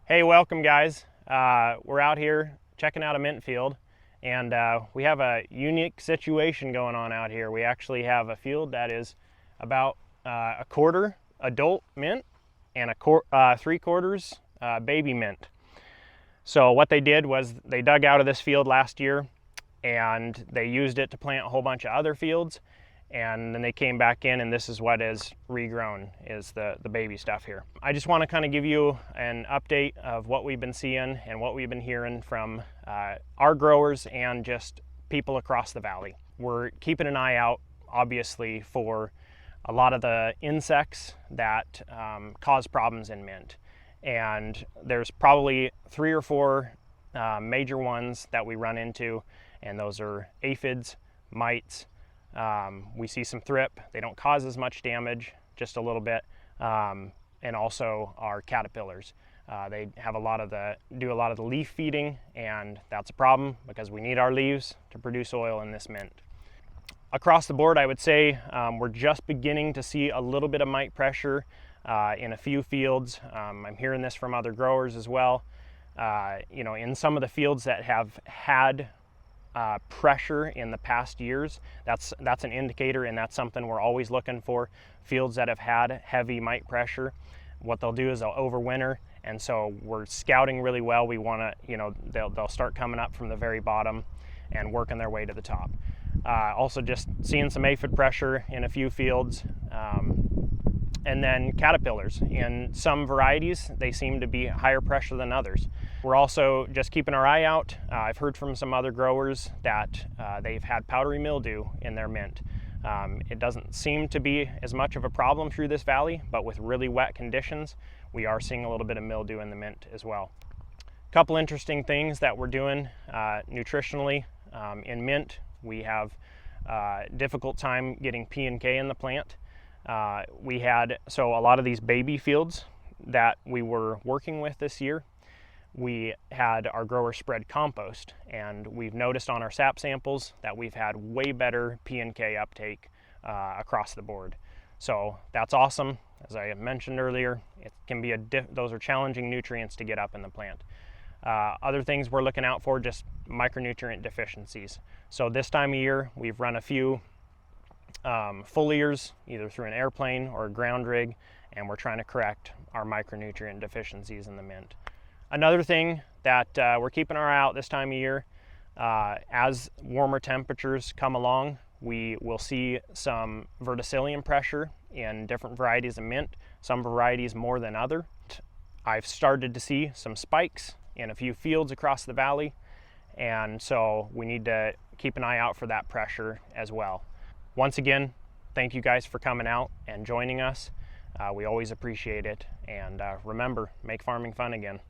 Hey, welcome guys. We're out here checking out a mint field, and we have a unique situation going on out here. We actually have a field that is about a quarter adult mint and a 3/4 baby mint. So what they did was they dug out of this field last year and they used it to plant a whole bunch of other fields, and then they came back in, and this is what is regrown, is the baby stuff here. I just want to kind of give you an update of what we've been seeing and what we've been hearing from our growers and just people across the valley. We're keeping an eye out, obviously, for a lot of the insects that cause problems in mint. And there's probably 3 or 4 major ones that we run into, and those are aphids, mites. We see some thrip. They don't cause as much damage, just a little bit, and also our caterpillars. They have do a lot of the leaf feeding, and that's a problem because we need our leaves to produce oil in this mint. Across the board, I would say we're just beginning to see a little bit of mite pressure in a few fields. I'm hearing this from other growers as well. In some of the fields that have had pressure in the past years, that's an indicator, and that's something we're always looking for. Fields that have had heavy mite pressure, what they'll do is they'll overwinter, and so we're scouting really well. We want to, they'll start coming up from the very bottom and working their way to the top. Also just seeing some aphid pressure in a few fields. And then caterpillars. In some varieties, they seem to be higher pressure than others. We're also just keeping our eye out. I've heard from some other growers that they've had powdery mildew in their mint. It doesn't seem to be as much of a problem through this valley, but with really wet conditions, we are seeing a little bit of mildew in the mint as well. A couple interesting things that we're doing nutritionally in mint. We have a difficult time getting P&K in the plant. So a lot of these baby fields that we were working with this year, we had our growers spread compost, and we've noticed on our sap samples that we've had way better P&K uptake across the board. So that's awesome. As I mentioned earlier, it can be those are challenging nutrients to get up in the plant. Other things we're looking out for, just micronutrient deficiencies. So this time of year, we've run a few foliars, either through an airplane or a ground rig, and we're trying to correct our micronutrient deficiencies in the mint. Another thing that we're keeping our eye out this time of year, as warmer temperatures come along, we will see some verticillium pressure in different varieties of mint, some varieties more than other. I've started to see some spikes in a few fields across the valley, and so we need to keep an eye out for that pressure as well. Once again, thank you guys for coming out and joining us. We always appreciate it. And remember, make farming fun again.